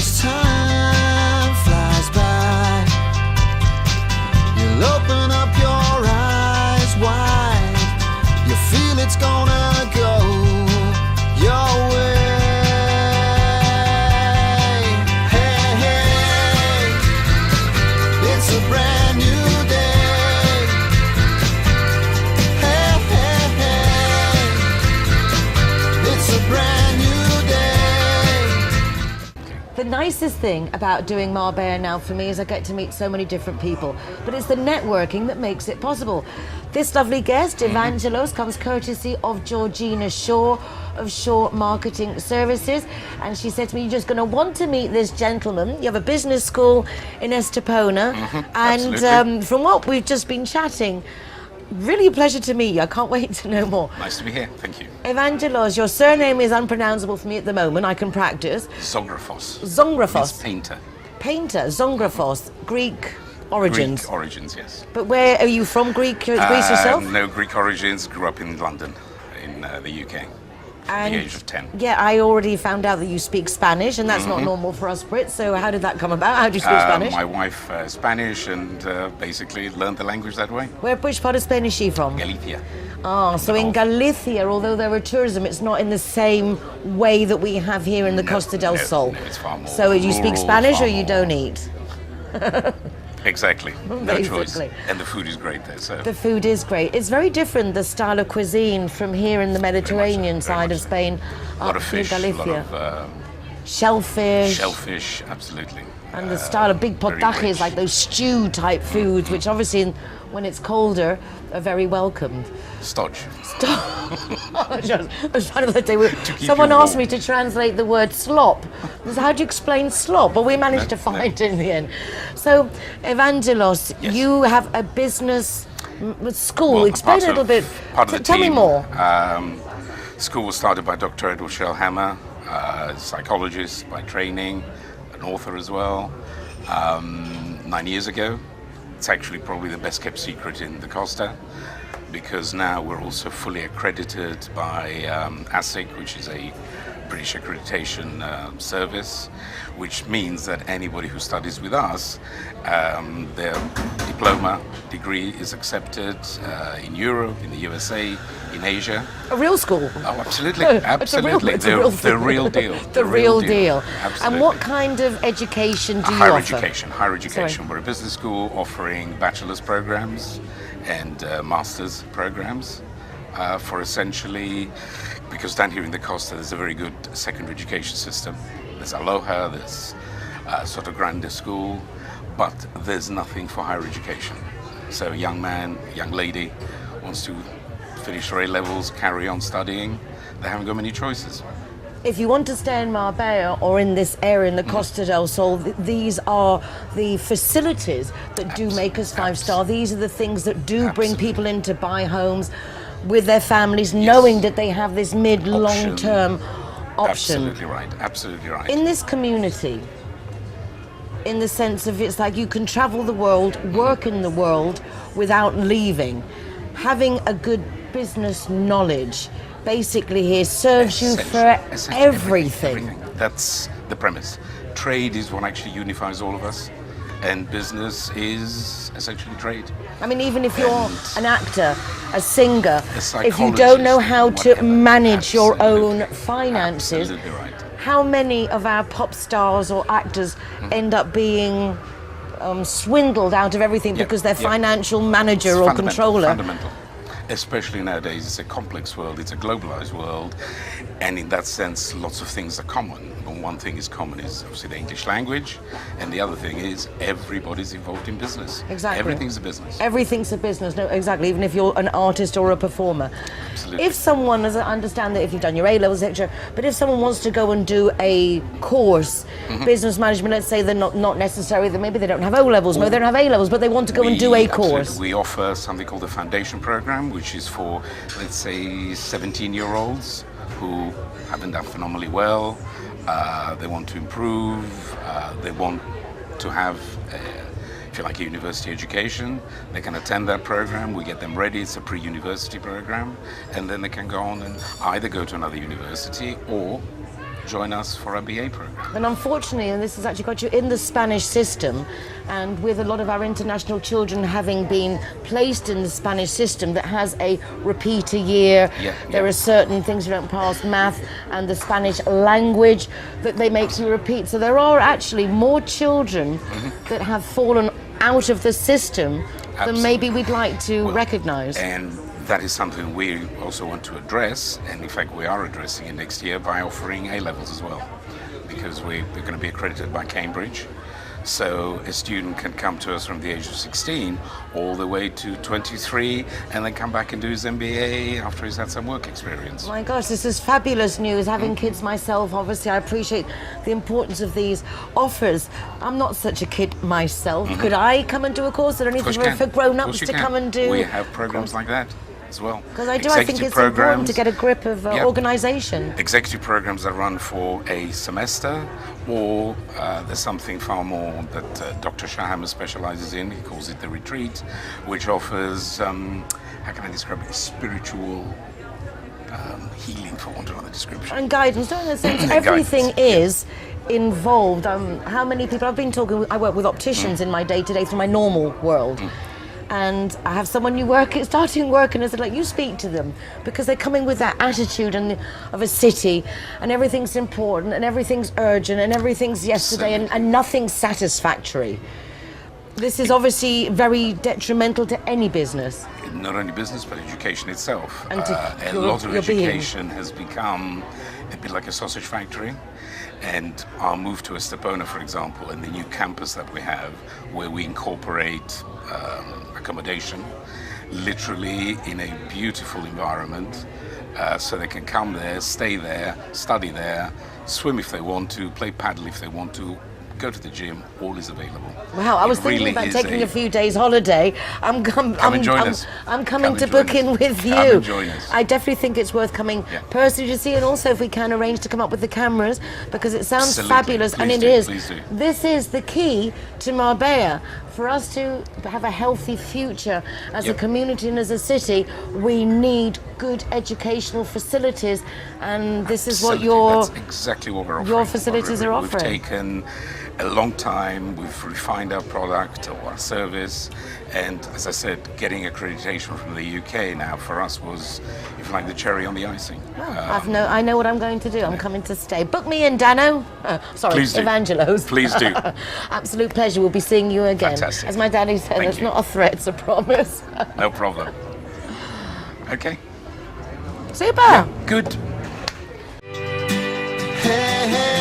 as time flies by, you'll open up your eyes wide. You feel it's gonna go your way. Hey, hey, it's a brand new day. Hey, hey, hey, it's a brand new day. The nicest thing about doing Marbella Now for me is I get to meet so many different people, but it's the networking that makes it possible. This lovely guest, Evangelos, comes courtesy of Georgina Shaw of Shaw Marketing Services, and she said to me, you're just going to want to meet this gentleman. You have a business school in Estepona, and from what we've just been chatting, really a pleasure to meet you. I can't wait to know more. Nice to be here, thank you. Evangelos, your surname is unpronounceable for me at the moment. I can practice. Zographos. Zographos. Means painter. Painter, Zographos, Greek origins. Greek origins, yes. But where are you from? Greece yourself? No, Greek origins. Grew up in London, in the UK. At the age of 10. Yeah, I already found out that you speak Spanish, and that's not normal for us Brits. So how did that come about? How do you speak Spanish? My wife Spanish, and basically learned the language that way. Which part of Spain is she from? Galicia. Oh, so in Galicia, although there are tourism, it's not in the same way that we have here in the Costa del Sol. No, it's far more So you speak rural, Spanish far or you more- don't eat? Exactly. No choice. Basically. And the food is great there. So The food is great. It's very different, the style of cuisine from here in the Mediterranean side of Spain a lot up of to fish, a lot Galicia. of Shellfish. shellfish, absolutely. And the style of big very potajes, rich. like those stew type foods, which obviously when it's colder are very welcomed. Stodge. I was trying to say, keep someone you asked warm. me to translate the word slop. I said, how do you explain slop? But we managed to find it in the end. So, Evangelos, Yes. you have a business school. Well, Explain a part little of- bit. part of the Tell me team. more. School was started by Dr. Schellhammer, psychologist by training, an author as well, 9 years ago. It's actually probably the best kept secret in the Costa, because now we're also fully accredited by ASIC, which is a British accreditation service, which means that anybody who studies with us, their diploma degree is accepted in Europe, in the USA, in Asia. A real school. Oh, absolutely, It's absolutely. a real The real deal. The real deal. Absolutely. And what kind of education do you Higher offer? education, higher education. Sorry. We're a business school offering bachelor's programs and master's programs for essentially, because down here in the Costa there's a very good secondary education system. There's Aloha, there's Soto Grande School, but there's nothing for higher education. So a young man, young lady wants to finish their A-levels, carry on studying, they haven't got many choices. If you want to stay in Marbella or in this area in the Costa del Sol, these are the facilities that do make us five-star. These are the things that do bring people in to buy homes with their families, knowing that they have this mid-long-term option. Absolutely right, absolutely right. In this community, in the sense of it's like you can travel the world, work in the world without leaving. Having a good business knowledge basically here serves you for Essentially everything. That's the premise. Trade is what actually unifies all of us, and business is essentially trade. I mean, even if you're an actor, a singer, A if you don't know how to psychologist, manage your absolutely. own finances, Absolutely right. how many of our pop stars or actors end up being swindled out of everything because their financial manager It's or fundamental, controller? Fundamental. Especially nowadays, it's a complex world, it's a globalized world, and in that sense, lots of things are common. But one thing is common is obviously the English language, and the other thing is everybody's involved in business. Exactly. Everything's a business. Everything's a business, no, exactly, even if you're an artist or a performer. Absolutely. If someone, as I understand that if you've done your A-levels, etc., but if someone wants to go and do a course, business management, let's say they're not necessarily, that maybe they don't have O-levels, maybe they don't have A-levels, but they want to go and do a course. We offer something called the foundation program, which is for, let's say, 17-year-olds who haven't done phenomenally well. They want to improve. They want to have, if you like, a university education. They can attend that program. We get them ready. It's a pre-university program, and then they can go on and either go to another university or join us for our BA program. And unfortunately, and this has actually got you in the Spanish system, and with a lot of our international children having been placed in the Spanish system that has a repeat a year, there are certain things you don't pass, math and the Spanish language, that they make you repeat. So there are actually more children that have fallen out of the system than maybe we'd like to recognise. And that is something we also want to address, and in fact we are addressing it next year by offering A-levels as well, because we're going to be accredited by Cambridge. So a student can come to us from the age of 16 all the way to 23 and then come back and do his MBA after he's had some work experience. My gosh, this is fabulous news. Having kids myself, obviously I appreciate the importance of these offers. I'm not such a kid myself. Could I come and do a course or anything for grown-ups to come and do? We have programs like that as well. Because I think it's important to get a grip of organisation. Executive programs that run for a semester, or there's something far more that Dr. Schellhammer specialises in. He calls it the retreat, which offers, how can I describe it, spiritual healing, for want of another description. And guidance, don't in a sense, everything is involved. How many people, I've been talking, I work with opticians in my day-to-day through my normal world. And I have someone starting work, and it's like, you speak to them because they're coming with that attitude of a city, and everything's important and everything's urgent and everything's yesterday and nothing's satisfactory. This is obviously very detrimental to any business. Not only business, but education itself. And a lot of education has become a bit like a sausage factory. And our move to Estepona, for example, and the new campus that we have, where we incorporate accommodation, literally in a beautiful environment, so they can come there, stay there, study there, swim if they want to, play paddle if they want to, go to the gym, all is available. Wow, I was thinking about taking a few days holiday. I'm coming to book in with you. Come and join us. I definitely think it's worth coming personally to see, and also if we can arrange to come up with the cameras, because it sounds fabulous. Please and do, it is. please do. This is the key to Marbella. For us to have a healthy future as a community and as a city, we need good educational facilities, and this is what that's exactly what we're offering. your facilities are offering. We've taken a long time, we've refined our product or our service, and as I said, getting accreditation from the UK now for us was, if you like, the cherry on the icing. I know what I'm going to do. I'm coming to stay. Book me in, Dano. Sorry, Please do. Evangelos. Please do. Absolute pleasure. We'll be seeing you again. Fantastic. As my daddy said, it's not a threat, it's a promise. No problem. Okay. Super. Good. Hey, hey.